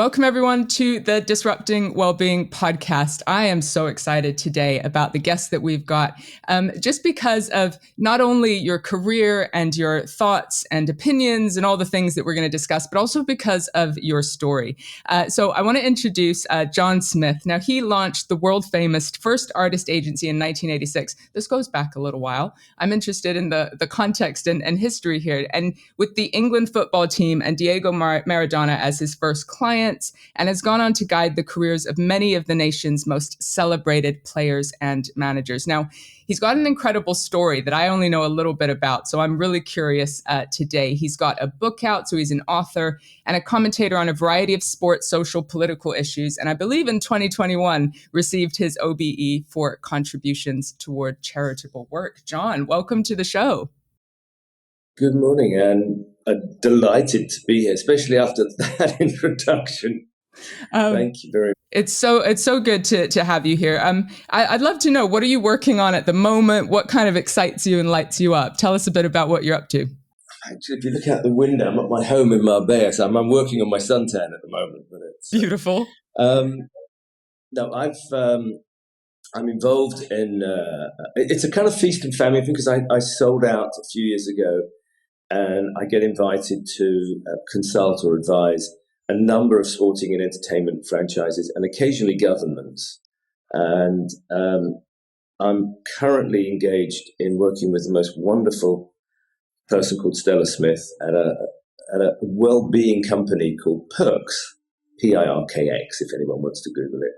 welcome everyone to the Disrupting Wellbeing podcast. I am so excited today about the guests that we've got, just because of not only your career and your thoughts and opinions and all the things that we're going to discuss, but also because of your story. So I want to introduce Jon Smith. Now, he launched the world famous First Artist Agency in 1986. This goes back a little while. I'm interested in the context and history here. And with the England football team and Diego Maradona as his first clients, and has gone on to guide the careers of many of the nation's most celebrated players and managers. Now, he's got an incredible story that I only know a little bit about, so I'm really curious today. He's got a book out, so he's an author and a commentator on a variety of sports, social, political issues, and I believe in 2021 received his OBE for contributions toward charitable work. Jon, welcome to the show. Good morning, and delighted to be here, especially after that introduction. Thank you very much. It's so good to have you here. I'd love to know, what are you working on at the moment? What kind of excites you and lights you up? Tell us a bit about what you're up to. Actually, if you look out the window, I'm at my home in Marbella, so I'm working on my suntan at the moment. But it's beautiful. No, I'm involved in. It's a kind of feast and famine thing, because I sold out a few years ago. And I get invited to consult or advise a number of sporting and entertainment franchises and occasionally governments. And I'm currently engaged in working with the most wonderful person called Stella Smith at a well-being company called Perks, Pirkx, if anyone wants to Google it.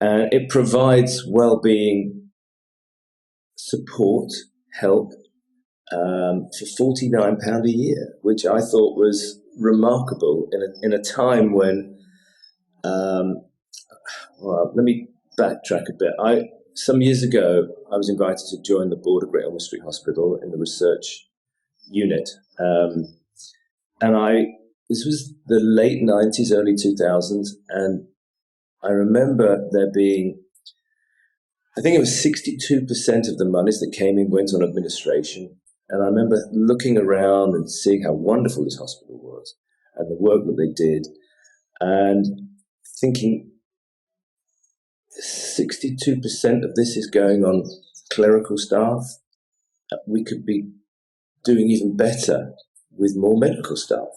And it provides well-being support, help, for £49 a year, which I thought was remarkable in a time when, well, let me backtrack a bit. Some years ago, I was invited to join the board of Great Ormond Street Hospital in the research unit. This was the late 90s, early 2000s, and I remember there being, I think it was 62% of the monies that came in went on administration. And I remember looking around and seeing how wonderful this hospital was and the work that they did, and thinking 62% of this is going on clerical staff. We could be doing even better with more medical staff.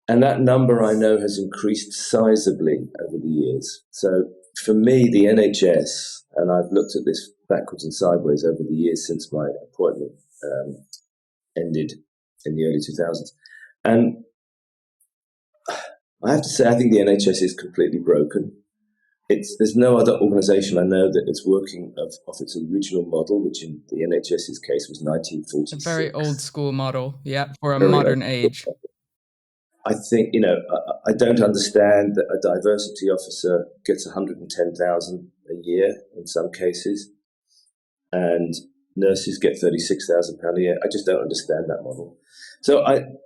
And that number, I know, has increased sizably over the years. So for me, the NHS, and I've looked at this backwards and sideways over the years since my appointment ended in the early 2000s. And I have to say, I think the NHS is completely broken. There's no other organisation I know that is working off its original model, which in the NHS's case was 1946. A very old school model, yeah, for a modern age. I think, I don't understand that a diversity officer gets 110,000 a year in some cases, and nurses get £36,000 a year. I just don't understand that model. So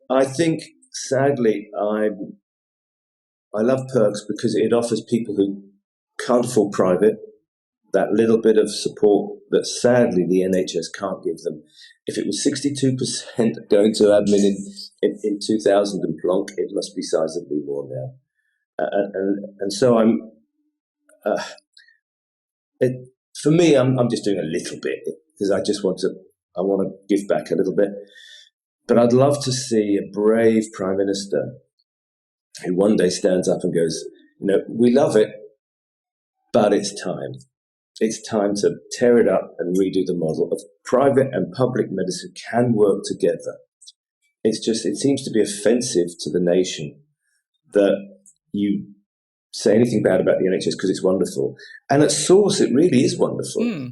I think, sadly, I love Perks because it offers people who can't afford private that little bit of support that, sadly, the NHS can't give them. If it was 62% going to admin in 2000 and plonk, it must be sizably more now. And so for me, I'm just doing a little bit, because I want to give back a little bit. But I'd love to see a brave Prime Minister who one day stands up and goes, we love it, but it's time. It's time to tear it up and redo the model of private and public medicine can work together. It seems to be offensive to the nation that you say anything bad about the NHS because it's wonderful. And at source, it really is wonderful.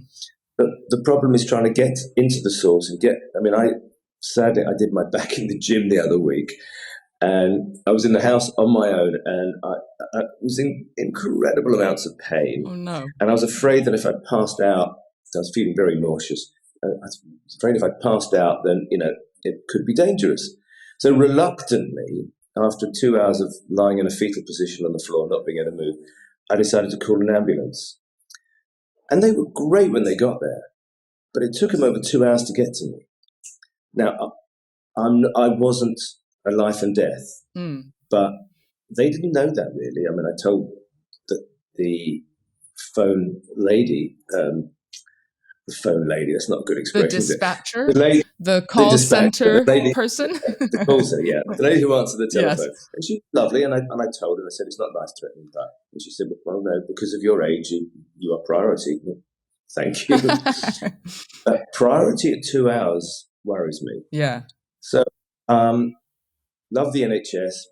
But the problem is trying to get into the source and sadly, I did my back in the gym the other week, and I was in the house on my own, and I was in incredible amounts of pain. Oh, no. And I was afraid that if I passed out, I was feeling very nauseous. I was afraid if I passed out, then, it could be dangerous. So reluctantly, after 2 hours of lying in a fetal position on the floor, not being able to move, I decided to call an ambulance. And they were great when they got there, but it took them over 2 hours to get to me. Now, I wasn't a life and death, but they didn't know that really. I mean, I told the phone lady, that's not a good The expression, is it? dispatcher, The lady, the the call dispatcher, the center lady, person. the call center, yeah, the lady who answered the Yes. telephone. And she was lovely, and I told her, I said, it's not nice threatening that. And she said, well, no, because of your age, you are priority. Thank you. Priority at 2 hours worries me. Yeah. So, love the NHS,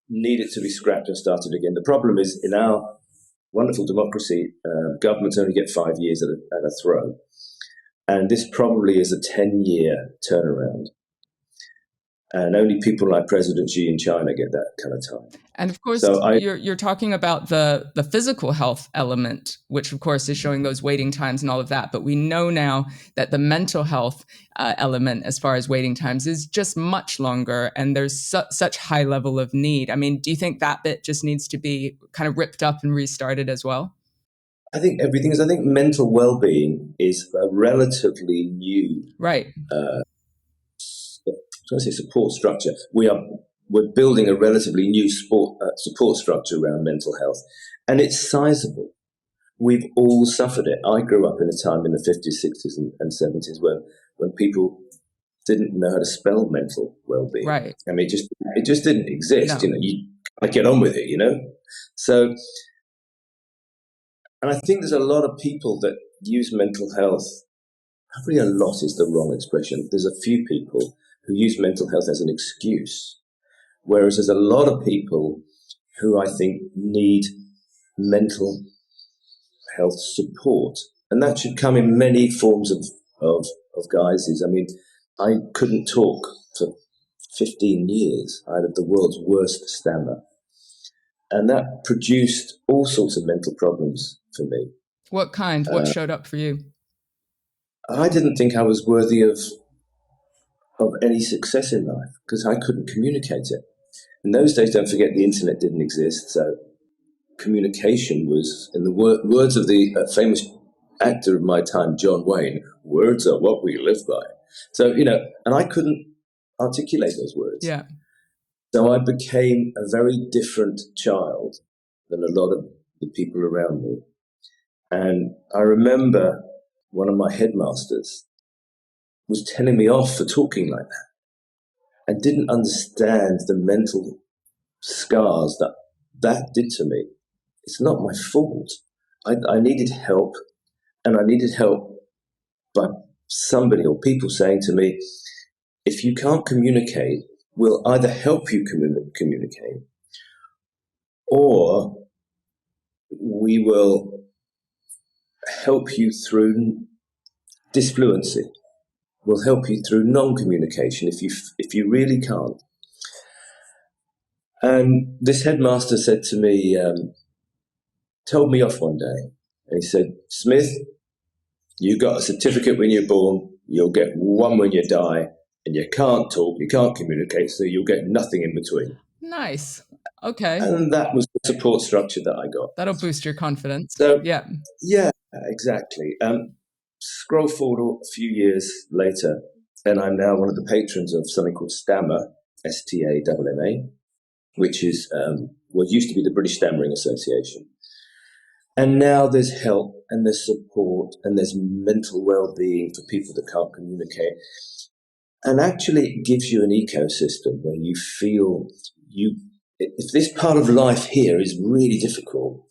need it to be scrapped and started again. The problem is, in our wonderful democracy, governments only get 5 years at a throw. And this probably is a 10-year turnaround. And only people like President Xi in China get that kind of time. And of course, So you're talking about the physical health element, which of course is showing those waiting times and all of that. But we know now that the mental health element, as far as waiting times, is just much longer, and there's such high level of need. I mean, do you think that bit just needs to be kind of ripped up and restarted as well? I think everything is. I think mental well-being is a relatively new, right. Support structure. We're building a relatively new support structure around mental health, and it's sizable. We've all suffered it. I grew up in a time in the 50s, 60s, and 70s when people didn't know how to spell mental well-being. Right. I mean, it just didn't exist. No. You kind of get on with it, So, and I think there's a lot of people that use mental health. Probably a lot is the wrong expression. There's a few people who use mental health as an excuse, whereas there's a lot of people who I think need mental health support, and that should come in many forms of guises. I mean, I couldn't talk for 15 years. I had the world's worst stammer, and that produced all sorts of mental problems for me. What kind? What showed up for you? I didn't think I was worthy of any success in life because I couldn't communicate it. In those days, don't forget, the internet didn't exist, so communication was, in the words of the famous actor of my time, John Wayne, words are what we live by. So, and I couldn't articulate those words. Yeah. So I became a very different child than a lot of the people around me. And I remember one of my headmasters was telling me off for talking like that and didn't understand the mental scars that did to me. It's not my fault. I needed help, and I needed help by somebody or people saying to me, if you can't communicate, we'll either help you communicate, or we will help you through dysfluency. We'll help you through non-communication if you really can't. And this headmaster said to me, told me off one day, and he said, Smith, you got a certificate when you're born, you'll get one when you die, and you can't talk, you can't communicate, so you'll get nothing in between. Nice. Okay. And that was the support structure that I got. That'll boost your confidence. So, yeah, exactly. Scroll forward a few years later, and I'm now one of the patrons of something called Stammer, STAMMA, which is what used to be the British Stammering Association. And now there's help and there's support and there's mental well-being for people that can't communicate. And actually it gives you an ecosystem where you feel if this part of life here is really difficult,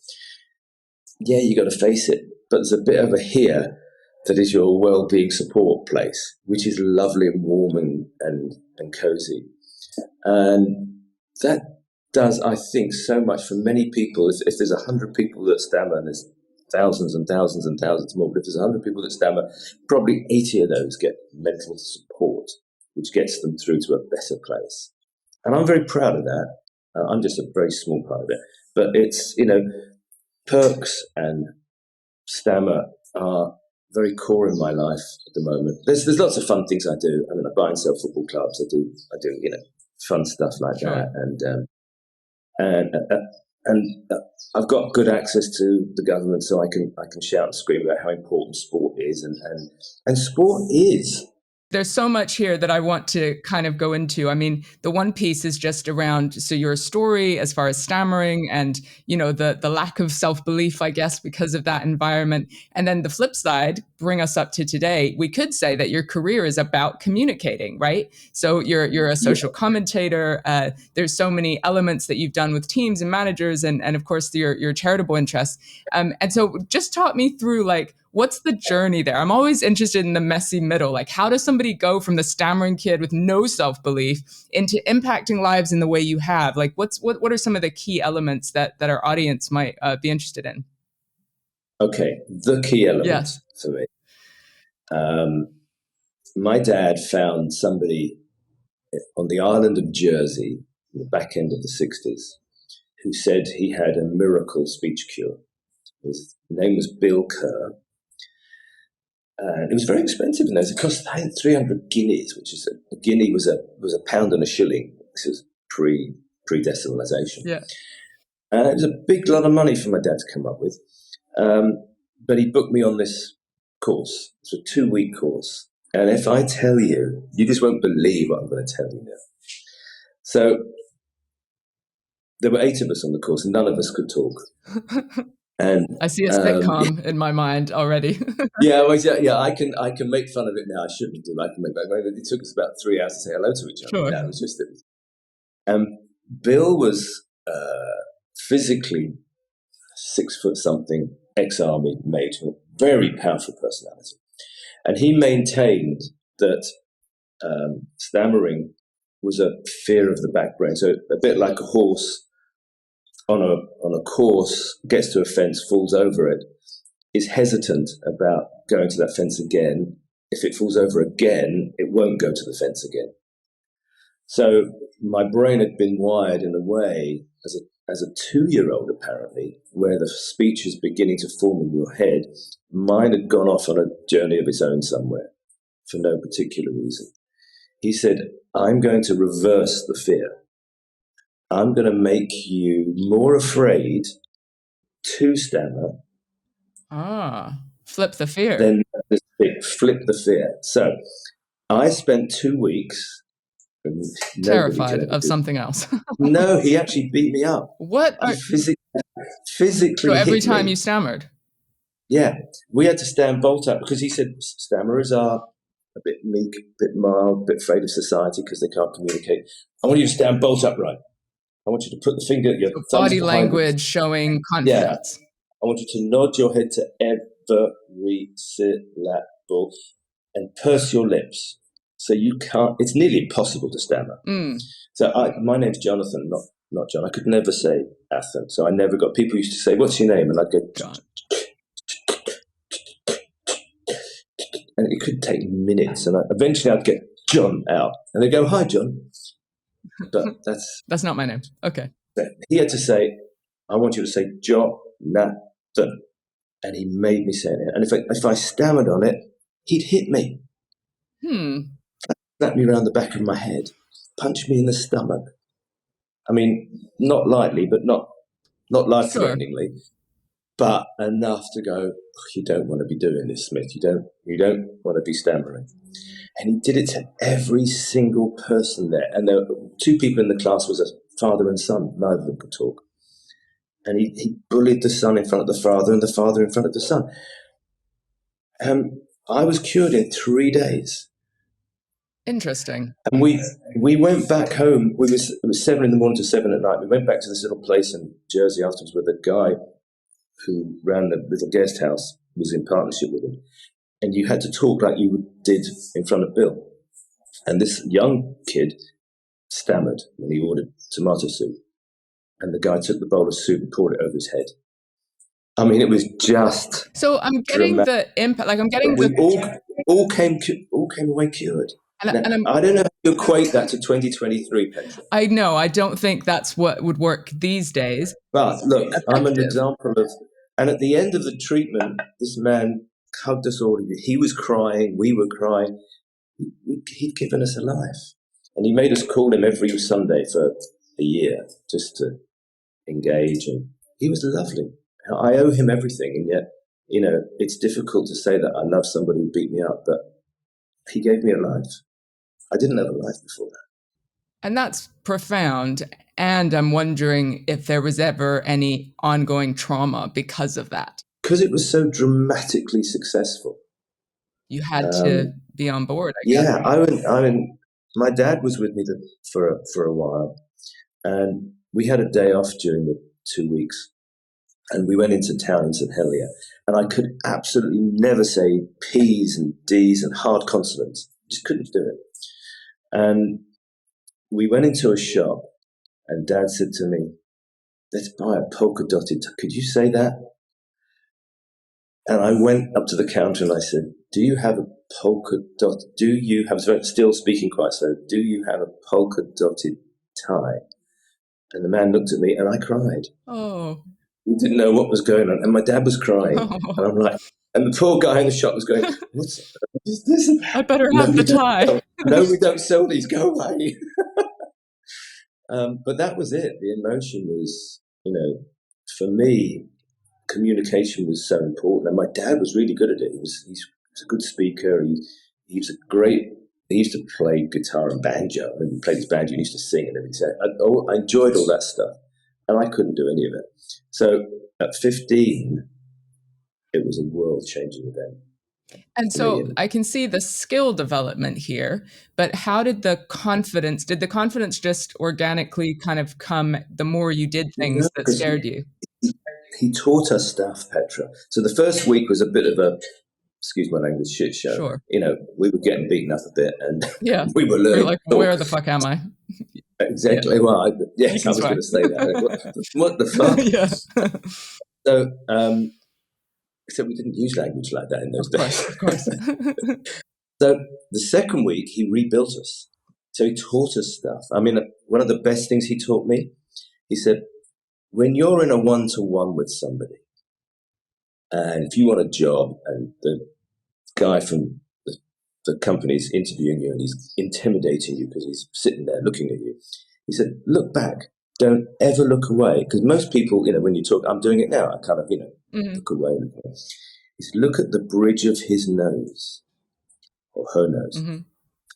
yeah, you got to face it. But there's a bit over here that is your well-being support place, which is lovely and warm and cozy. And that does, I think, so much for many people. If there's 100 people that stammer, and there's thousands and thousands and thousands more, but if there's 100 people that stammer, probably 80 of those get mental support, which gets them through to a better place. And I'm very proud of that. I'm just a very small part of it. But it's, perks and stammer are very core in my life at the moment. There's lots of fun things I do. I mean, I buy and sell football clubs. I do fun stuff like that. And I've got good access to the government, so I can shout and scream about how important sport is, and sport is there's so much here that I want to kind of go into. I mean, the one piece is just around, so your story as far as stammering and, you know, the lack of self-belief, I guess, because of that environment. And then the flip side, bring us up to today. We could say that your career is about communicating, right? So you're a social commentator. There's so many elements that you've done with teams and managers, and of course your charitable interests. And so just talk me through, like, what's the journey there? I'm always interested in the messy middle. Like, how does somebody go from the stammering kid with no self-belief into impacting lives in the way you have? Like, what are some of the key elements that our audience might be interested in? Okay, the key element Yes. for me. My dad found somebody on the island of Jersey in the back end of the 60s who said he had a miracle speech cure. His name was Bill Kerr. And it was very expensive in those. It cost, I think, 300 guineas, which is a guinea was a pound and a shilling. This is pre-decimalisation. Yeah. And it was a big lot of money for my dad to come up with. But he booked me on this course. It's a 2-week course. And if I tell you, you just won't believe what I'm going to tell you now. So there were 8 of us on the course, and none of us could talk. And I see a sitcom in my mind already. yeah, I can make fun of it now. I shouldn't do. I can make fun of it. It took us about 3 hours to say hello to each other. Sure. No, it was just Bill was physically 6 foot something, ex-army mate, with a very powerful personality, and he maintained that stammering was a fear of the back brain. So a bit like a horse on a course, gets to a fence, falls over it, is hesitant about going to that fence again. If it falls over again, it won't go to the fence again. So my brain had been wired in a way as a 2-year-old, apparently, where the speech is beginning to form in your head. Mine had gone off on a journey of its own somewhere for no particular reason. He said, I'm going to reverse the fear. I'm going to make you more afraid to stammer. Flip the fear. Then flip the fear. So I spent 2 weeks terrified of something else. No, he actually beat me up. What? He physically so every hit time me. You stammered? Yeah. We had to stand bolt up because he said stammerers are a bit meek, a bit mild, a bit afraid of society because they can't communicate. I want you to stand bolt upright. I want you to put the finger, your thumbs body behind language showing confidence. Yeah. I want you to nod your head to every syllable and purse your lips. So you can't, it's nearly impossible to stammer. So my name's Jonathan, not John. I could never say Athan. So I never got, people used to say, what's your name? And I'd go, John. And it could take minutes. And eventually I'd get John out. And they'd go, hi, John. But that's not my name. Okay. He had to say, I want you to say Jonathan. And he made me say it. And if I stammered on it, he'd hit me. Slap me around the back of my head. Punch me in the stomach. I mean, not lightly, but not life-threateningly. Sure. But enough to go, you don't want to be doing this, Smith. You don't want to be stammering. And he did it to every single person there. And there were 2 people in the class, was a father and son. Neither of them could talk. And he bullied the son in front of the father and the father in front of the son. I was cured in 3 days. Interesting. And we went back home. It was 7 a.m. to 7 p.m. We went back to this little place in Jersey afterwards where the guy who ran the little guest house was in partnership with him. And you had to talk like you did in front of Bill. And this young kid stammered when he ordered tomato soup. And the guy took the bowl of soup and poured it over his head. I mean, it was just. So I'm getting dramatic. The impact. Like I'm getting we all came away cured. And I don't know how you equate that to 2023, Petra. I know. I don't think that's what would work these days. But look, I'm an example of. And at the end of the treatment, this man hugged us all. He was crying. We were crying. He'd given us a life. And he made us call him every Sunday for a year just to engage. And he was lovely. I owe him everything. And yet, it's difficult to say that I love somebody who beat me up. But he gave me a life. I didn't have a life before that. And that's profound. And I'm wondering if there was ever any ongoing trauma because of that. Because it was so dramatically successful. You had to be on board, I guess. Yeah, my dad was with me for a while, and we had a day off during the 2 weeks, and we went into town in St. Helier, and I could absolutely never say P's and D's and hard consonants. Just couldn't do it. And we went into a shop, and Dad said to me, "Let's buy a polka dotted. Could you say that?" And I went up to the counter and I said, "Do you have a polka dot? Do you have?" Still speaking quite slow. "Do you have a polka dotted tie?" And the man looked at me, and I cried. Oh. We didn't know what was going on, and my dad was crying, and I'm like, and the poor guy in the shop was going, "What's this about? I better have the tie." No, we don't sell these. Go away. But that was it. The emotion was, for me, communication was so important, and my dad was really good at it. He's a good speaker. He was a great. He used to play guitar and banjo, and he played his banjo. And he used to sing and everything. So I enjoyed all that stuff, and I couldn't do any of it. So at 15, it was a world-changing event. And so I can see the skill development here, but how did the confidence just organically kind of come the more you did things that scared you? He taught us stuff, Petra. So the first week was a bit of a, excuse my language, shit show. Sure. We were getting beaten up a bit, and we were You're learning. like, where the fuck am I? Exactly. Yeah. Well, I was going to say that. What the fuck? Yeah. So, except we didn't use language like that in those days. Of course. So the second week, he rebuilt us. So he taught us stuff. I mean, one of the best things he taught me, he said, when you're in a one-to-one with somebody, and if you want a job and the guy from the company's interviewing you and he's intimidating you because he's sitting there looking at you, he said, look back. Don't ever look away. Because most people, when you talk, I'm doing it now, I kind of, look away. He said, look at the bridge of his nose or her nose. Mm-hmm.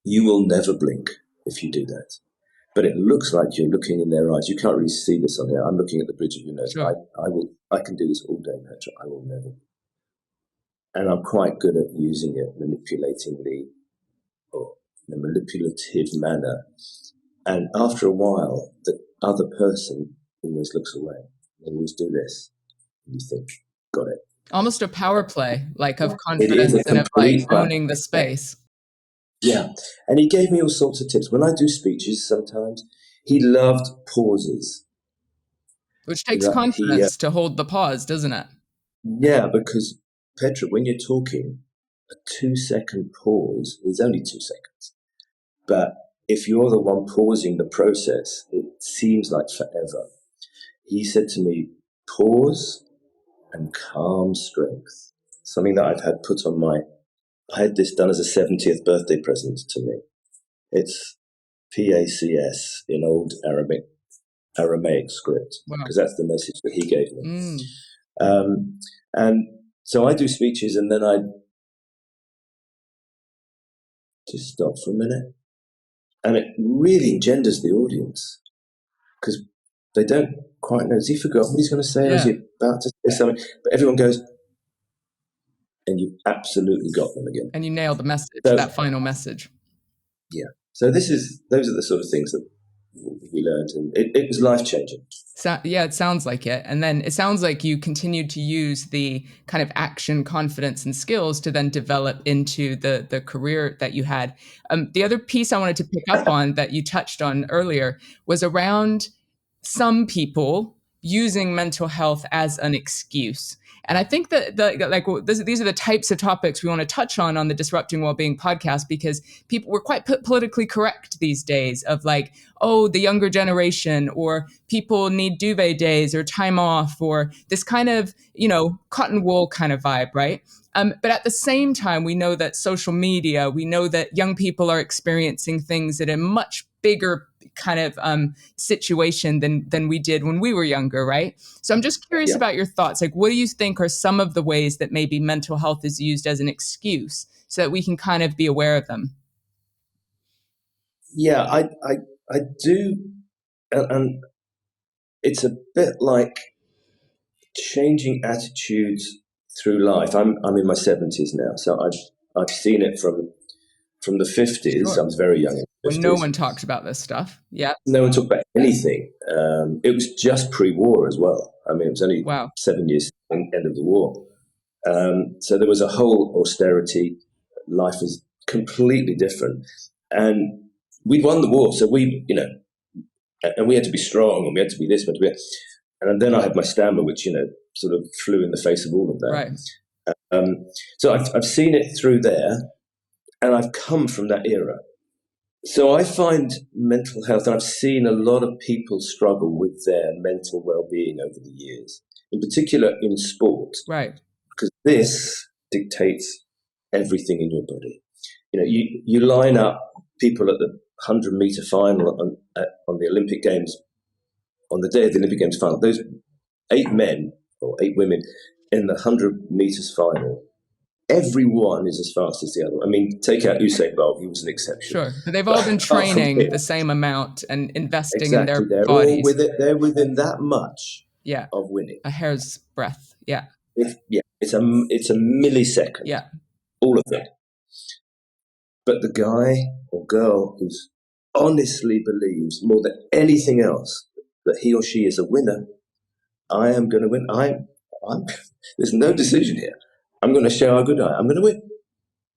You will never blink if you do that. But it looks like you're looking in their eyes. You can't really see this on here. I'm looking at the bridge of your nose. Sure. I can do this all day, Petra. I will never. And I'm quite good at using it manipulatively or in a manipulative manner. And after a while, the other person always looks away. They always do this. And you think, got it. Almost a power play, like of confidence and of like owning the space. Yeah. And he gave me all sorts of tips. When I do speeches sometimes, he loved pauses. Which takes confidence to hold the pause, doesn't it? Yeah, because, Petra, when you're talking, a 2-second pause is only 2 seconds. But if you're the one pausing the process, it seems like forever. He said to me, pause and calm strength. Something that I've had put on I had this done as a 70th birthday present to me. It's PACS in old Aramaic script, because that's the message that he gave me. And so I do speeches, and then I just stop for a minute. And it really engenders the audience, because they don't quite know. Has he forgotten what he's going to say? Or is he about to say something? But everyone goes, and you've absolutely got them again. And you nail the message, that final message. Yeah. So those are the sort of things that we learned, and it was life-changing. So, yeah, it sounds like it. And then it sounds like you continued to use the kind of action, confidence, and skills to then develop into the career that you had. The other piece I wanted to pick up on that you touched on earlier was around some people using mental health as an excuse. And I think that these are the types of topics we want to touch on the Disrupting Wellbeing podcast, because we're quite politically correct these days of like, oh, the younger generation, or people need duvet days or time off, or this kind of, cotton wool kind of vibe, right? But at the same time, we know that social media, we know that young people are experiencing things at a much bigger kind of situation than we did when we were younger, right? So I'm just curious about your thoughts. Like, what do you think are some of the ways that maybe mental health is used as an excuse so that we can kind of be aware of them? Yeah, I do, and it's a bit like changing attitudes through life. I'm in my 70s now, so I've seen it from the 50s. Sure. I was very young in the When no 50s. one talks about this stuff. Yeah. No one talked about anything. It was just pre-war as well. I mean, it was only Wow. 7 years from the end of the war. So there was a whole austerity. Life was completely different. And we'd won the war. So and we had to be strong and we had to be this, we had to be that. And then I had my stammer, which, sort of flew in the face of all of that. Right. So I've seen it through there, and I've come from that era. So I find mental health, and I've seen a lot of people struggle with their mental well-being over the years, in particular in sport. Right. Because this dictates everything in your body. You line up people at the 100-meter final on the Olympic Games, on the day of the Olympic Games final, those 8 men or 8 women in the 100 meters final, everyone is as fast as the other. I mean, take out Usain Bolt, he was an exception. Sure. But they've all been training the same amount and investing in their They're bodies. all with it. They're within that much of winning. A hair's breadth. Yeah. It's a millisecond. Yeah. All of them. But the guy or girl who honestly believes more than anything else that he or she is a winner, I am going to win. There's no decision here. I'm going to show how good I am. I'm going to win.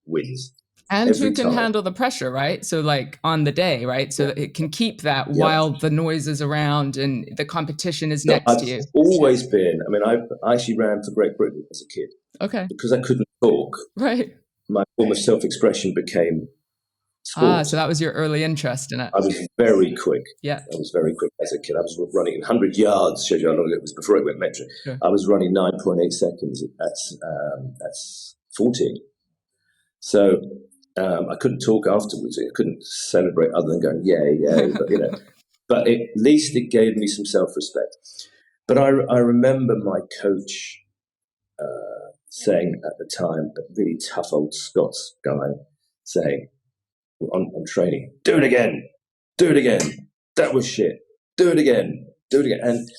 Wins. And who can handle the pressure, right? So like on the day, right? So that it can keep that while the noise is around and the competition is next to you. I've always been, I actually ran for Great Britain as a kid. Okay. Because I couldn't talk. Right. My form of self-expression became sport. So that was your early interest in it. I was very quick. Yeah. I was very quick as a kid. I was running 100 yards, shows you how long it was before it went metric. Sure. I was running 9.8 seconds. That's 14. So I couldn't talk afterwards. I couldn't celebrate other than going, yay. But at least it gave me some self-respect. But I remember my coach saying at the time, a really tough old Scots guy, saying on training, do it again. That was shit. Do it again. And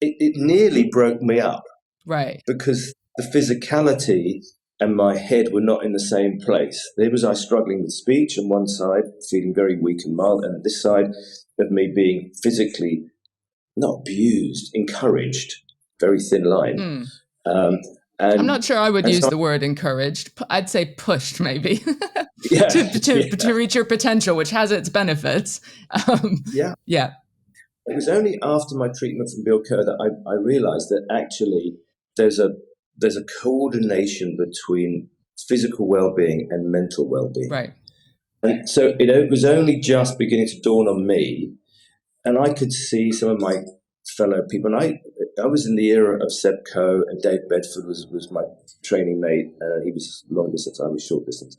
it nearly broke me up. Right. Because the physicality and my head were not in the same place. There was I struggling with speech on one side, feeling very weak and mild, and this side of me being physically not abused, encouraged, very thin line. I'm not sure I would use the word encouraged. I'd say pushed, maybe, to reach your potential, which has its benefits. Yeah. It was only after my treatment from Bill Kerr that I realized that actually there's a coordination between physical well-being and mental well-being. Right. And so it was only just beginning to dawn on me, and I could see some of my fellow people. And I was in the era of Seb Coe, and Dave Bedford was my training mate. He was long distance, I was short distance.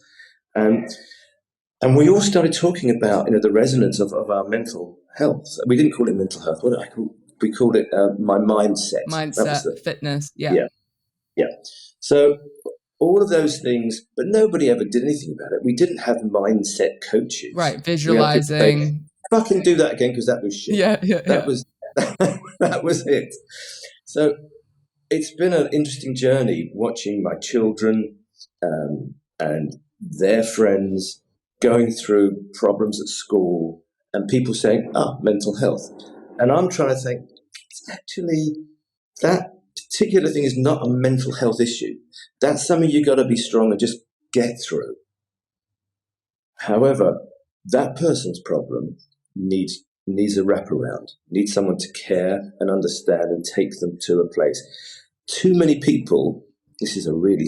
And we all started talking about the resonance of our mental health. We didn't call it mental health. We called it my mindset. Mindset, fitness. Yeah. So all of those things, but nobody ever did anything about it. We didn't have mindset coaches. Right, visualizing. Fucking do that again because that was shit. That was it. So it's been an interesting journey watching my children and their friends going through problems at school and people saying, mental health. And I'm trying to think, actually, that particular thing is not a mental health issue. That's something you got to be strong and just get through. However, that person's problem needs a wraparound, needs someone to care and understand and take them to a place. Too many people, this is a really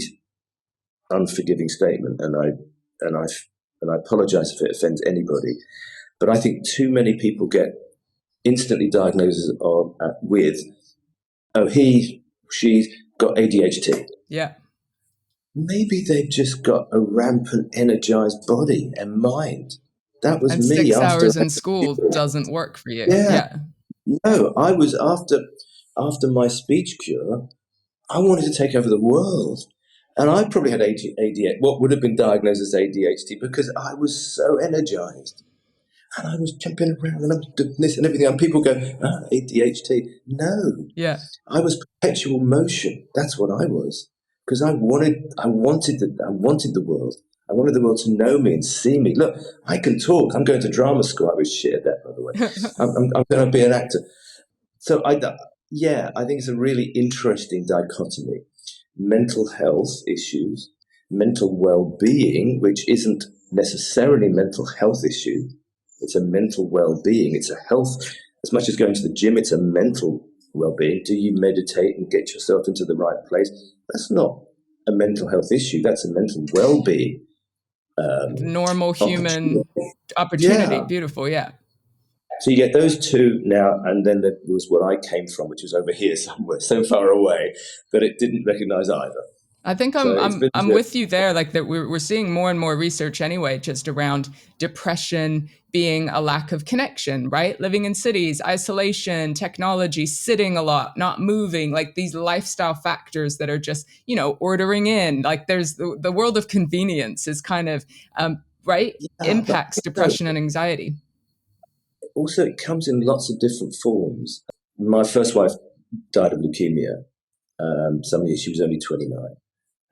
unforgiving statement, and I apologize if it offends anybody, but I think too many people get instantly diagnosed with, she's got ADHD. Yeah. Maybe they've just got a rampant, energized body and mind. that was And me 6 hours after. in school doesn't work for you. Yeah, Yeah. no, I was after my speech cure. I wanted to take over the world. And I probably had ADHD, what would have been diagnosed as ADHD, because I was so energized. And I was jumping around and I was doing this and everything. And people go, ADHD. No, Yeah. I was perpetual motion. That's what I was. Because I wanted the world. I wanted the world to know me and see me. Look, I can talk. I'm going to drama school. I was shit at that, by the way. I'm going to be an actor. So I think it's a really interesting dichotomy. Mental health issues, mental well-being, which isn't necessarily a mental health issue. It's a mental well-being. It's a health, as much as going to the gym, it's a mental well-being. Do you meditate and get yourself into the right place? That's not a mental health issue. That's a mental well-being Normal opportunity. human opportunity. Yeah. Beautiful. Yeah. So you get those two now, and then there was what I came from, which was over here somewhere, so far away that it didn't recognize either. I think So I'm it's I'm been I'm with you there. Like that, we're seeing more and more research anyway, just around depression being a lack of connection, right? Living in cities, isolation, technology, sitting a lot, not moving, like these lifestyle factors that are just ordering in. Like there's the world of convenience is kind of right yeah, but impacts depression and anxiety. also it comes in lots of different forms. My first wife died of leukemia. Some years she was only 29,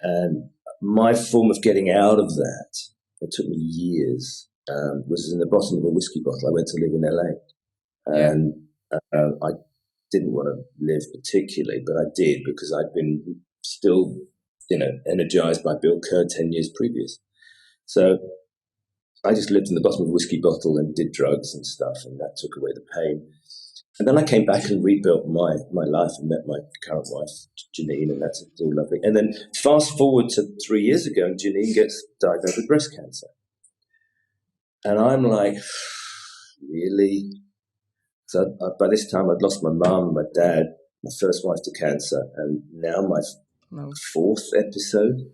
and my form of getting out of that, it took me years. Was in the bottom of a whiskey bottle. I went to live in LA, Yeah. and I didn't want to live particularly, but I did because I'd been still, energized by Bill Kerr 10 years previous. So I just lived in the bottom of a whiskey bottle and did drugs and stuff, and that took away the pain. And then I came back and rebuilt my life and met my current wife, Janine, and that's all lovely. And then fast forward to 3 years ago, and Janine gets diagnosed with breast cancer. And I'm like, really? So by this time, I'd lost my mum and my dad, my first wife to cancer, and now my fourth episode.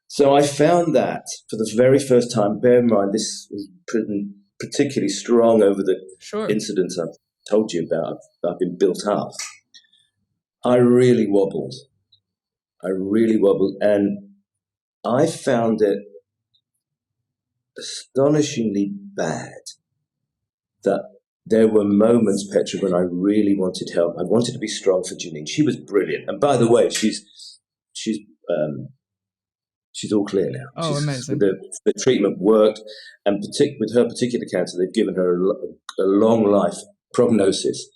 So I found that for the very first time, bear in mind, this was particularly strong over the incidents I've told you about. I've been built up. I really wobbled. And I found it astonishingly bad that there were moments, Petra, when I really wanted help. I wanted to be strong for Janine. She was brilliant. And by the way, she's all clear now. Oh, amazing. The treatment worked, and with her particular cancer, they've given her a long life prognosis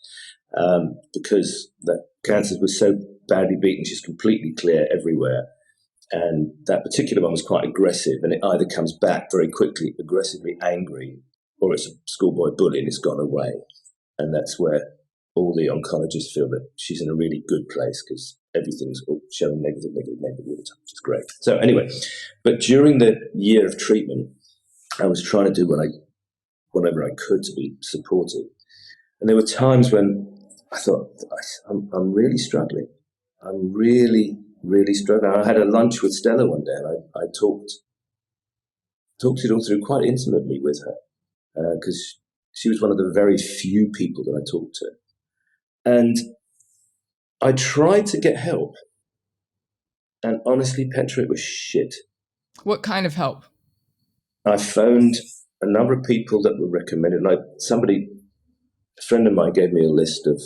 because the cancer was so badly beaten. She's completely clear everywhere. And that particular one was quite aggressive, and it either comes back very quickly, aggressively angry, or it's a schoolboy bully and it's gone away. And that's where all the oncologists feel that she's in a really good place because everything's showing negative all the time, which is great. So anyway, but during the year of treatment, I was trying to do whatever I could to be supportive. And there were times when I thought, I'm really struggling. I'm really, really struggling. I had a lunch with Stella one day, and I talked it all through quite intimately with her because she was one of the very few people that I talked to. And I tried to get help. And honestly, Petra, it was shit. What kind of help? I phoned a number of people that were recommended. Like a friend of mine gave me a list of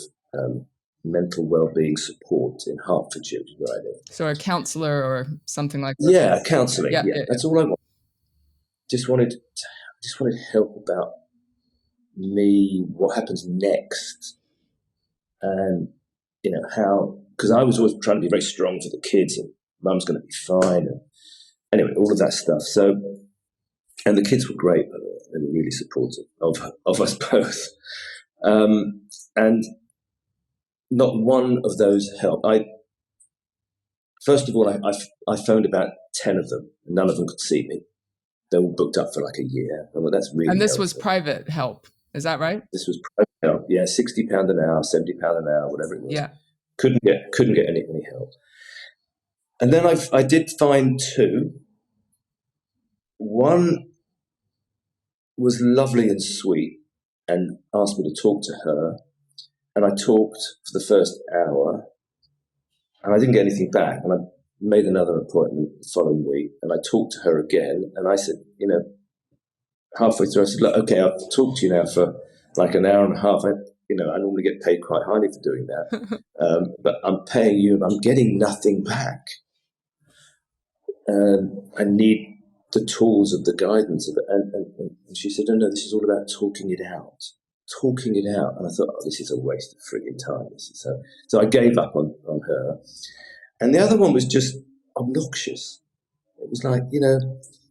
mental well-being support in Hertfordshire, where I live. So a counselor or something like that? Yeah, counselling. Yeah. That's all I want. Just wanted help about me, what happens next, and how, because I was always trying to be very strong for the kids, and mum's going to be fine, and anyway, all of that stuff. So, and the kids were great, by the way. They were really supportive of us both, and not one of those helped. First of all, I phoned about 10 of them. None of them could see me. They were booked up for like a year. Well, that's really And this helpful. was private help. Is that right? This was private help. Yeah, £60 an hour, £70 an hour, whatever it was. Yeah. Couldn't get any help. And then I did find two. One was lovely and sweet and asked me to talk to her. And I talked for the first hour and I didn't get anything back. And I made another appointment the following week and I talked to her again. And I said, halfway through, I said, look, okay, I've talked to you now for like an hour and a half. I normally get paid quite highly for doing that. But I'm paying you and I'm getting nothing back. I need the tools of the guidance of it. And she said, no, this is all about talking it out. Talking it out. And I thought, this is a waste of frigging time. So I gave up on her. And the other one was just obnoxious. It was like,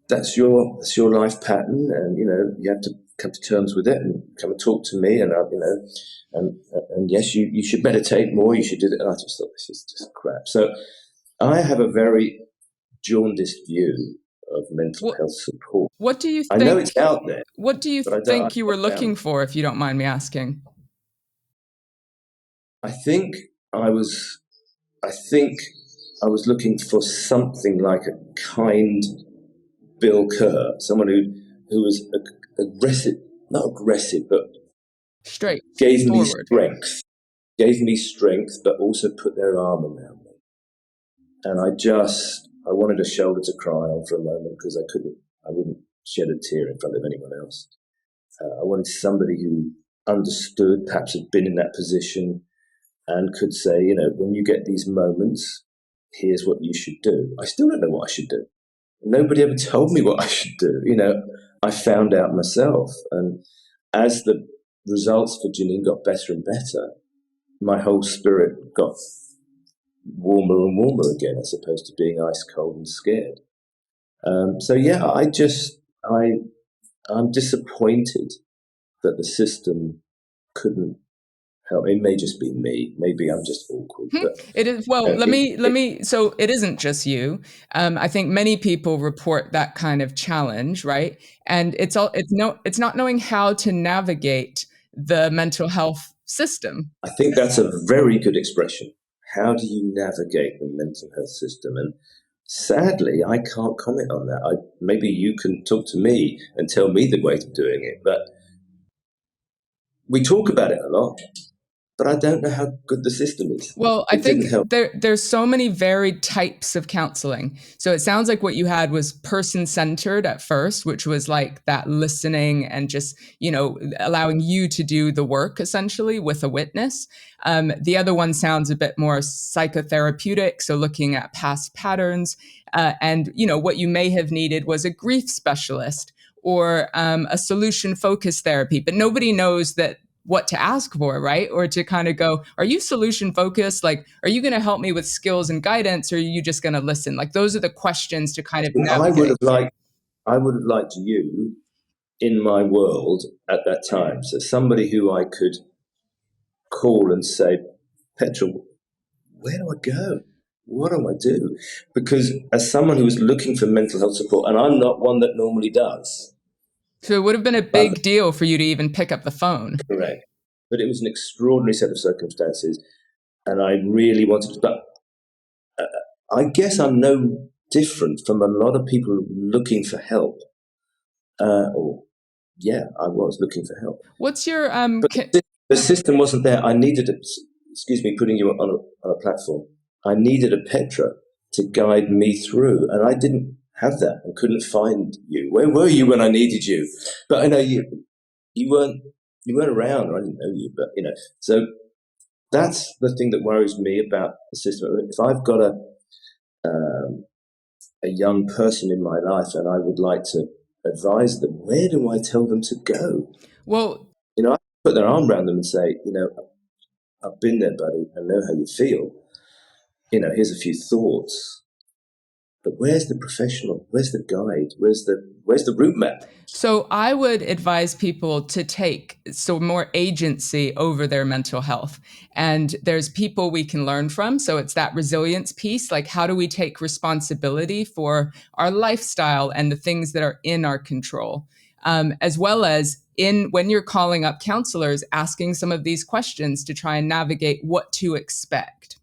that's your life pattern, and you have to come to terms with it and come and talk to me, and and yes, you should meditate more. You should do that. And I just thought, this is just crap. So I have a very jaundiced view of mental health support. What do you think? I know it's out there. What do you think you were looking for, if you don't mind me asking? I think I was looking for something like a kind Bill Kerr, someone who was aggressive, not aggressive, but straight, gave me strength, but also put their arm around me. And I wanted a shoulder to cry on for a moment because I wouldn't shed a tear in front of anyone else. I wanted somebody who understood, perhaps had been in that position, and could say, when you get these moments, here's what you should do. I still don't know what I should do. Nobody ever told me what I should do. I found out myself. And as the results for Janine got better and better, my whole spirit got warmer and warmer again, as opposed to being ice cold and scared. So yeah, I'm disappointed that the system couldn't help. It may just be me. Maybe I'm just awkward. But, it is. Well, let me. So it isn't just you. I think many people report that kind of challenge, right? And it's not knowing how to navigate the mental health system. I think that's a very good expression. How do you navigate the mental health system? And sadly, I can't comment on that. Maybe you can talk to me and tell me the way of doing it. But we talk about it a lot. But I don't know how good the system is. Well, I think there's so many varied types of counseling. So it sounds like what you had was person-centered at first, which was like that listening and just, allowing you to do the work essentially with a witness. The other one sounds a bit more psychotherapeutic. So looking at past patterns and, what you may have needed was a grief specialist or a solution-focused therapy, but nobody knows what to ask for, right? Or to kind of go, are you solution focused? Like, are you going to help me with skills and guidance? Or are you just going to listen? Like, those are the questions to kind of navigate. I would have liked you in my world at that time. So somebody who I could call and say, Petra, where do I go? What do I do? Because as someone who was looking for mental health support, and I'm not one that normally does. So it would have been a big deal for you to even pick up the phone. Correct. But it was an extraordinary set of circumstances. And I really wanted to, but I guess I'm no different from a lot of people looking for help. I was looking for help. What's your... But the system wasn't there. I needed putting you on a platform. I needed a Petra to guide me through. And I didn't have that and couldn't find you. Where were you when I needed you? But I know you weren't around, or I didn't know you, but so that's the thing that worries me about the system. If I've got a young person in my life and I would like to advise them, where do I tell them to go? Well, I put their arm around them and say, I've been there, buddy. I know how you feel. Here's a few thoughts. But where's the professional? Where's the guide? Where's the route map? So I would advise people to take more agency over their mental health. And there's people we can learn from. So it's that resilience piece. Like, how do we take responsibility for our lifestyle and the things that are in our control? As well as when you're calling up counselors, asking some of these questions to try and navigate what to expect.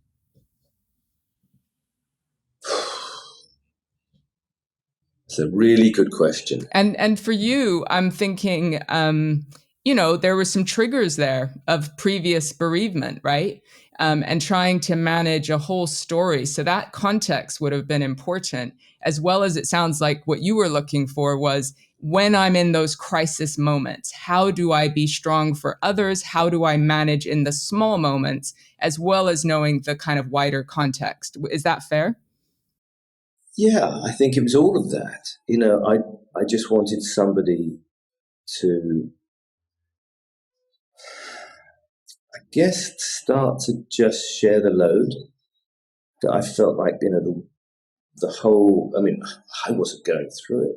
It's a really good question. And for you, I'm thinking, there were some triggers there of previous bereavement, right? And trying to manage a whole story. So that context would have been important, as well as it sounds like what you were looking for was when I'm in those crisis moments, how do I be strong for others? How do I manage in the small moments, as well as knowing the kind of wider context? Is that fair? Yeah, I think it was all of that. I just wanted somebody to, I guess, start to just share the load. That I felt like, the whole, I mean, I wasn't going through it.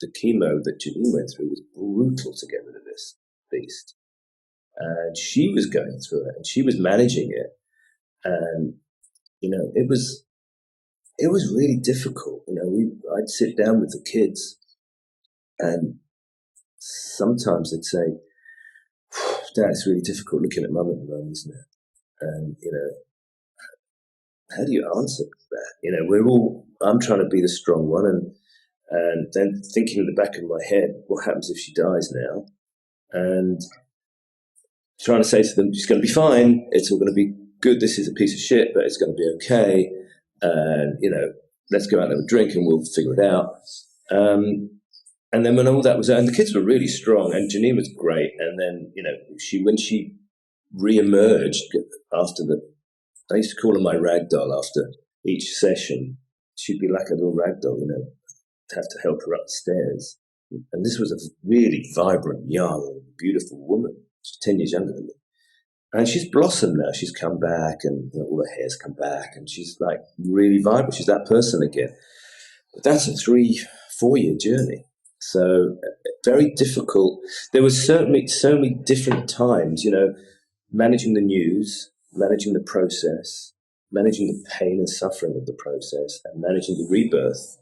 The chemo that Janine went through was brutal to get rid of this beast. And she was going through it and she was managing it. And, it was really difficult. I'd sit down with the kids and sometimes they'd say, Dad, it's really difficult looking at Mum at the moment, isn't it? And, how do you answer that? I'm trying to be the strong one and then thinking in the back of my head, what happens if she dies now? And trying to say to them, she's going to be fine. It's all going to be good. This is a piece of shit, but it's going to be okay. And, let's go out and have a drink and we'll figure it out. And then when all that was out, and the kids were really strong and Janine was great. And then, when she re-emerged after I used to call her my rag doll after each session. She'd be like a little rag doll, have to help her up the stairs. And this was a really vibrant, young, beautiful woman. She's 10 years younger than me. And she's blossomed now. She's come back and all her hair's come back and she's like really vibrant. She's that person again. But that's a 3-4 year journey. So very difficult. There was certainly so many different times, managing the news, managing the process, managing the pain and suffering of the process, and managing the rebirth.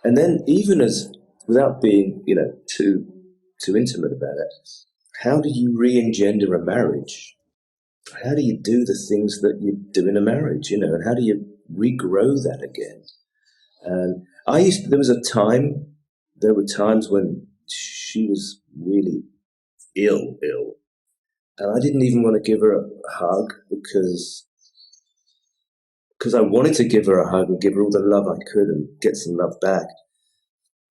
And then even without being, too intimate about it, how do you re-engender a marriage? How do you do the things that you do in a marriage, and how do you regrow that again? And there were times when she was really ill, and I didn't even want to give her a hug because I wanted to give her a hug and give her all the love I could and get some love back.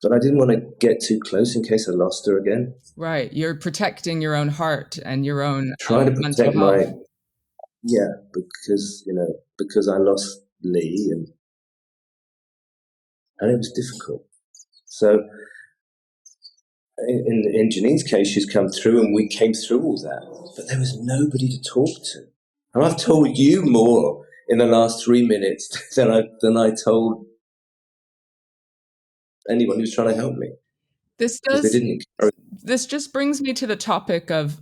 But I didn't want to get too close in case I lost her again. Right. You're protecting your own heart and your own Trying to mental protect health. because I lost Lee and it was difficult. So in Janine's case, she's come through and we came through all that, but there was nobody to talk to. And I've told you more in the last 3 minutes than I told anyone who's trying to help me. This Because they does. didn't encourage. This just brings me to the topic of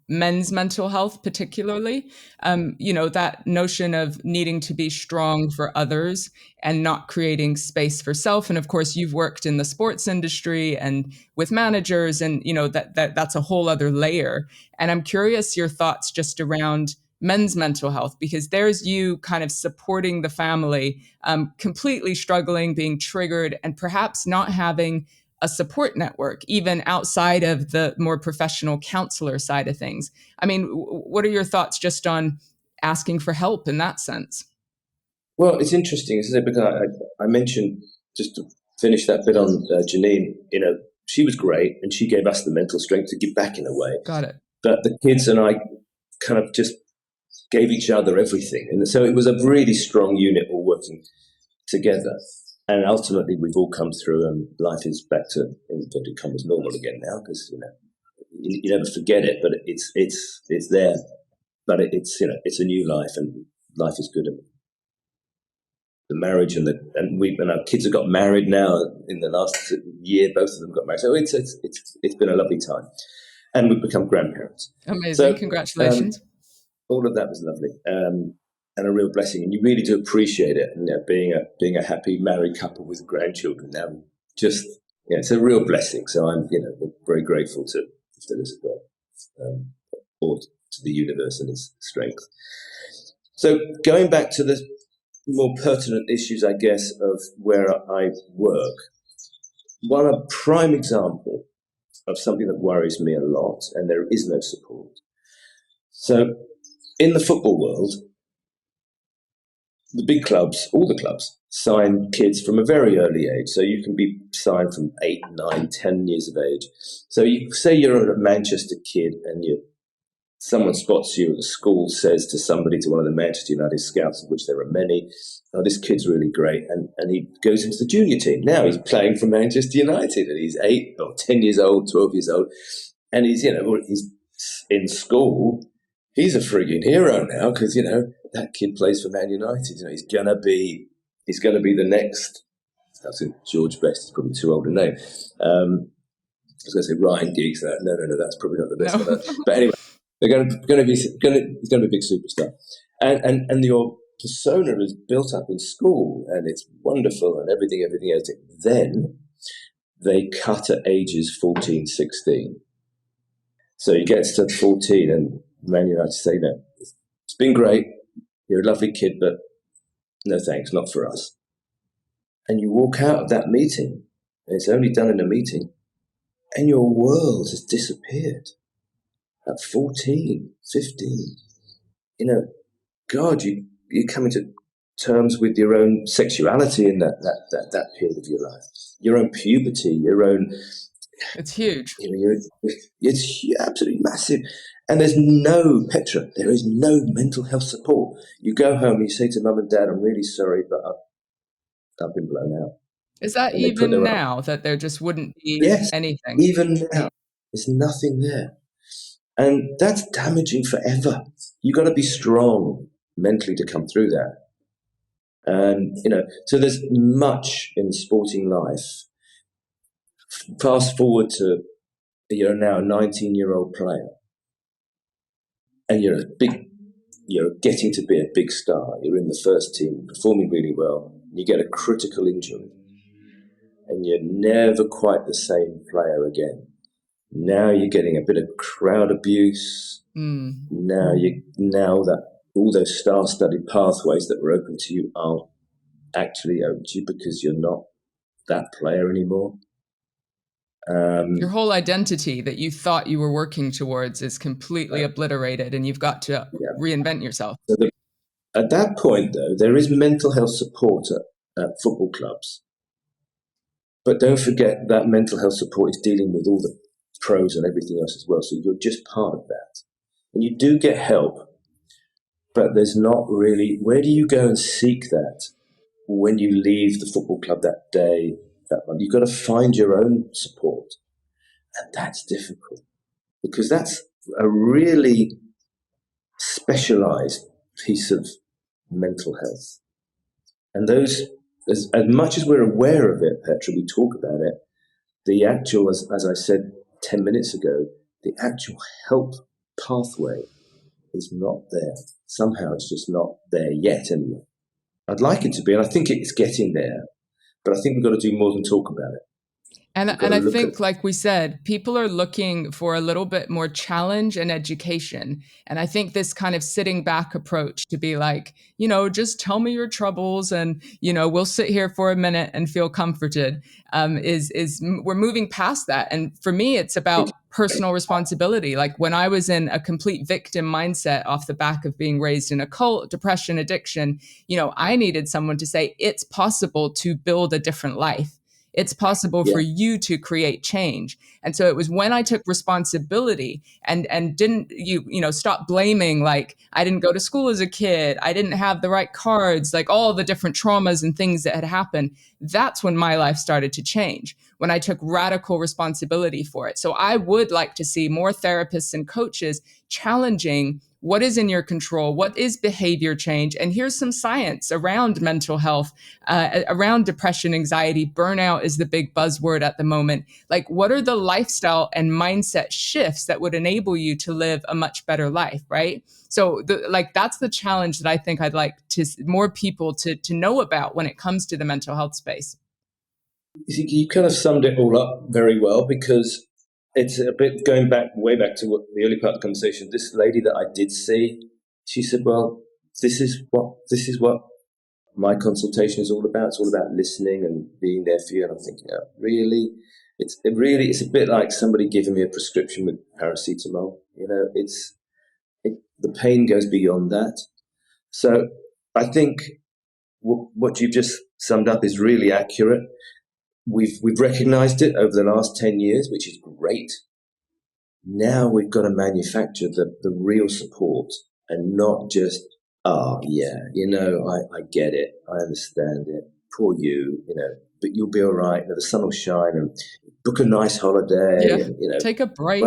men's mental health, particularly. That notion of needing to be strong for others and not creating space for self. And of course, you've worked in the sports industry and with managers, and that's a whole other layer. And I'm curious your thoughts just around men's mental health, because there's you kind of supporting the family, completely struggling, being triggered, and perhaps not having a support network, even outside of the more professional counselor side of things. I mean, what are your thoughts just on asking for help in that sense? Well, it's interesting, isn't it? Because I mentioned, just to finish that bit on Janine, she was great and she gave us the mental strength to give back in a way. Got it. But the kids and I kind of just gave each other everything. And so it was a really strong unit all working together. And ultimately, we've all come through, and life is back to inverted commas normal again now. Because you never forget it, but it's there. But it's a new life, and life is good. And the marriage and our kids have got married now in the last year. Both of them got married, so it's been a lovely time, and we've become grandparents. Amazing, So congratulations. all of that was lovely. And a real blessing, and you really do appreciate it. And being a happy married couple with grandchildren now, it's a real blessing. So I'm very grateful to God, or to the universe and its strength. So going back to the more pertinent issues, I guess, of where I work, a prime example of something that worries me a lot, and there is no support. So in the football world, the big clubs, all the clubs, sign kids from a very early age. So you can be signed from 8, 9, 10 years of age. So you say you're a Manchester kid and someone spots you at the school, says to somebody, to one of the Manchester United scouts, of which there are many, oh, this kid's really great. And he goes into the junior team. Now he's playing for Manchester United and he's 8 or 10 years old, 12 years old. And he's in school. He's a frigging hero now because, that kid plays for Man United. He's going to be the next. I think George Best is probably too old a name. I was going to say Ryan Giggs. No, that's probably not the best one. But anyway, he's going to be a big superstar, and your persona is built up in school, and it's wonderful, and everything else. Then they cut at ages 14, 16. So he gets to 14, and Man United say, no, it's been great. You're a lovely kid, but no thanks, not for us. And you walk out of that meeting, and it's only done in a meeting, and your world has disappeared. At 14, 15, God, you come into terms with your own sexuality in that period of your life, your own puberty, your own. It's huge. It's absolutely massive. And there is no mental health support. You go home and you say to mum and dad, I'm really sorry, but I've been blown out. Is that even now that there just wouldn't be anything? Even now, there's nothing there. And that's damaging forever. You've got to be strong mentally to come through that. And, so there's much in sporting life. Fast forward to, now a 19-year-old player. And you're getting to be a big star. You're in the first team, performing really well. You get a critical injury. And you're never quite the same player again. Now you're getting a bit of crowd abuse. Now that all those star-studded pathways that were open to you aren't actually open to you because you're not that player anymore. Your whole identity that you thought you were working towards is completely obliterated, and you've got to reinvent yourself. So at that point, though, there is mental health support at football clubs. But don't forget that mental health support is dealing with all the pros and everything else as well. So you're just part of that. And you do get help, but there's not really, where do you go and seek that when you leave the football club that day, that month? You've got to find your own support. And that's difficult because that's a really specialized piece of mental health. And those, as much as we're aware of it, Petra, we talk about it, the actual, as I said 10 minutes ago, the actual help pathway is not there. Somehow it's just not there yet anyway. I'd like it to be, and I think it's getting there, but I think we've got to do more than talk about it. And I think, like we said, people are looking for a little bit more challenge and education. And I think this kind of sitting back approach to be like, just tell me your troubles and, we'll sit here for a minute and feel comforted, is we're moving past that. And for me, it's about personal responsibility. Like when I was in a complete victim mindset off the back of being raised in a cult, depression, addiction, I needed someone to say, it's possible to build a different life. It's possible for you to create change. And so it was when I took responsibility and didn't stop blaming, like I didn't go to school as a kid, I didn't have the right cards, like all the different traumas and things that had happened. That's when my life started to change, when I took radical responsibility for it. So I would like to see more therapists and coaches challenging what is in your control, what is behavior change, and here's some science around mental health, around depression, anxiety. Burnout is the big buzzword at the moment. Like, what are the lifestyle and mindset shifts that would enable you to live a much better life, right? So that's the challenge that I think I'd like to more people to know about when it comes to the mental health space. You kind of summed it all up very well, because it's a bit going way back to the early part of the conversation. This lady that I did see, she said, well, this is what my consultation is all about. It's all about listening and being there for you. And I'm thinking, oh, really? It's a bit like somebody giving me a prescription with paracetamol. The pain goes beyond that. So I think what you've just summed up is really accurate. We've recognized it over the last 10 years, which is great. Now we've got to manufacture the real support and not just, I get it. I understand it. Poor you, but you'll be all right. The sun will shine, and book a nice holiday. Yeah. And, take a break.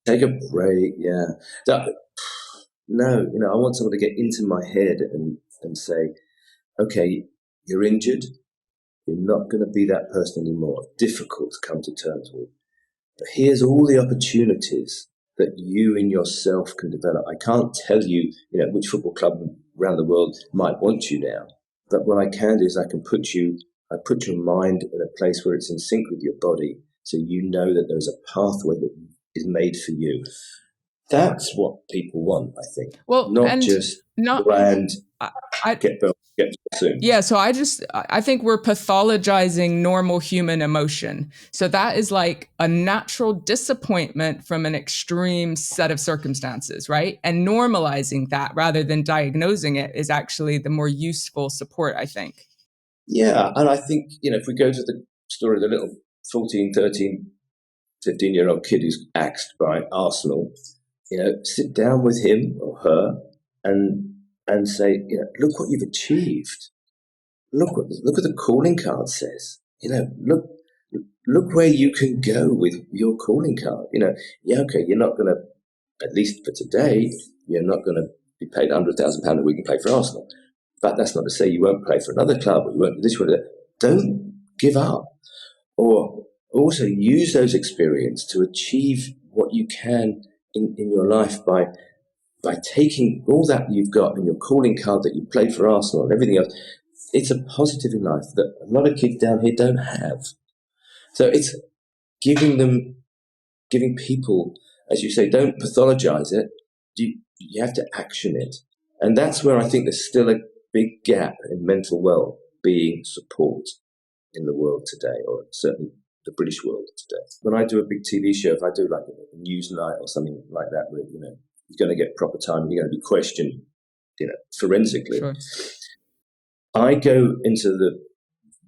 Take a break. Yeah. No, I want someone to get into my head and say, okay, you're injured. You're not going to be that person anymore. Difficult to come to terms with. But here's all the opportunities that you in yourself can develop. I can't tell you, which football club around the world might want you now. But what I can do is I put your mind in a place where it's in sync with your body, so you know that there's a pathway that is made for you. That's what people want, I think. Well, not bland, get soon. Yeah, so I think we're pathologizing normal human emotion. So that is like a natural disappointment from an extreme set of circumstances, right? And normalizing that rather than diagnosing it is actually the more useful support, I think. Yeah, and I think, if we go to the story of the little 14, 13, 15-year-old kid who's axed by Arsenal, sit down with him or her and say, look what you've achieved. Look what the calling card says. Look where you can go with your calling card. Okay, you're not going to, at least for today, you're not going to be paid £100,000 a week and play for Arsenal. But that's not to say you won't play for another club or you won't do this or that. Don't give up. Or also use those experiences to achieve what you can in your life by taking all that you've got and your calling card that you played for Arsenal and everything else. It's a positive in life that a lot of kids down here don't have. So it's giving people, as you say, don't pathologize it. You have to action it. And that's where I think there's still a big gap in mental well-being support in the world today, or certainly the British world today. When I do a big TV show, if I do like a news night or something like that, where, you're going to get proper time and you're going to be questioned, forensically. Sure. I go into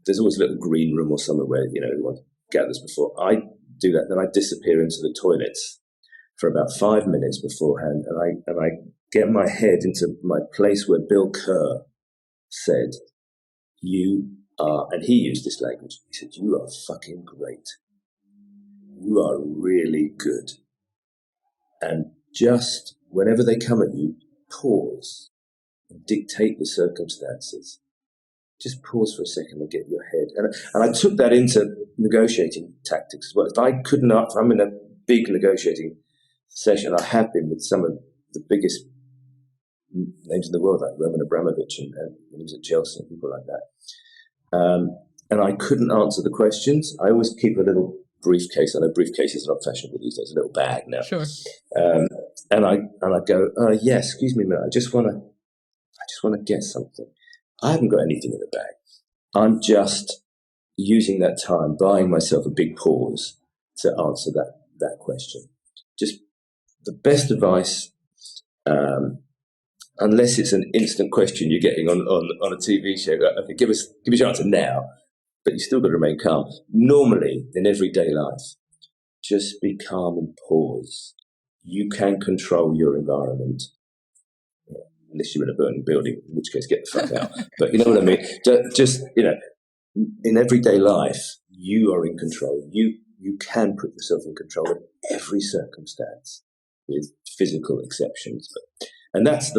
there's always a little green room or somewhere where, everyone gathers before. I do that, then I disappear into the toilets for about 5 minutes beforehand, and I get my head into my place where Bill Kerr said, you are, and he used this language, he said, you are fucking great. You are really good. And just whenever they come at you, pause and dictate the circumstances. Just pause for a second and get your head. And I took that into negotiating tactics as well. If I'm in a big negotiating session, I have been with some of the biggest names in the world, like Roman Abramovich and he was at Chelsea and people like that. And I couldn't answer the questions. I always keep a little briefcase. I know briefcases are not fashionable these days, a little bag now. Sure. And I go, yes, excuse me a minute. I just want to get something. I haven't got anything in the bag. I'm just using that time, buying myself a big pause to answer that question. Just the best advice, unless it's an instant question you're getting on a TV show. Okay, give us your answer now, but you still got to remain calm. Normally, in everyday life, just be calm and pause. You can control your environment. Unless you're in a burning building, in which case get the fuck out. But you know what I mean? Just in everyday life, you are in control. You can put yourself in control of every circumstance, with physical exceptions. And that's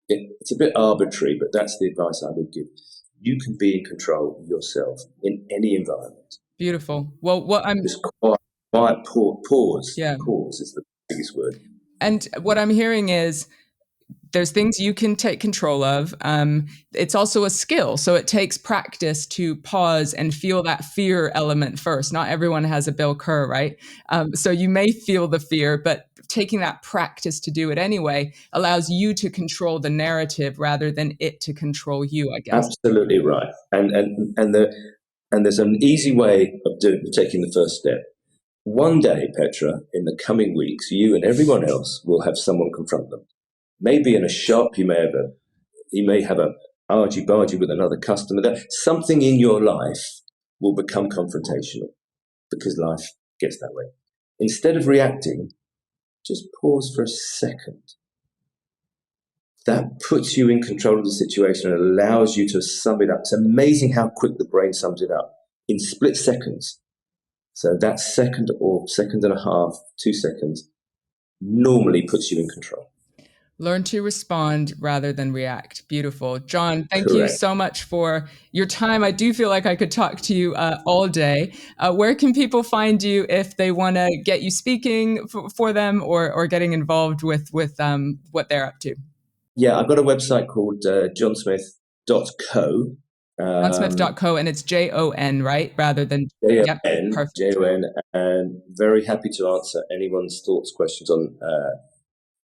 it's a bit arbitrary, but that's the advice I would give. You can be in control of yourself in any environment. Beautiful. Well, what I'm just quiet pause. Yeah. Pause is the biggest word. And what I'm hearing is, there's things you can take control of. It's also a skill. So it takes practice to pause and feel that fear element first. Not everyone has a Bill Kerr, right? So you may feel the fear, but taking that practice to do it anyway allows you to control the narrative rather than it to control you, I guess. Absolutely right. And there's an easy way of taking the first step. One day, Petra, in the coming weeks, you and everyone else will have someone confront them. Maybe in a shop, you may have a argy-bargy with another customer. Something in your life will become confrontational because life gets that way. Instead of reacting, just pause for a second. That puts you in control of the situation and allows you to sum it up. It's amazing how quick the brain sums it up in split seconds. So that second or second and a half, 2 seconds, normally puts you in control. Learn to respond rather than react. Beautiful. Jon, thank you Correct. so much for your time. I do feel like I could talk to you all day. Where can people find you if they want to get you speaking for them or getting involved with what they're up to? Yeah, I've got a website called jonsmith.co. Jonsmith.co, and it's Jon, right? Rather than, yep, perfect. Jon, and very happy to answer anyone's thoughts, questions on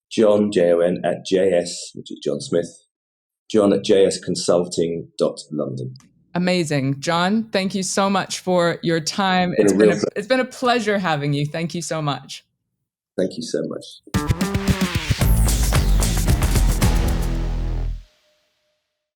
Jon, Jon, at JS, which is Jon Smith, Jon at jsconsulting.london. Amazing. Jon, thank you so much for your time. It's been a pleasure having you. Thank you so much. Thank you so much.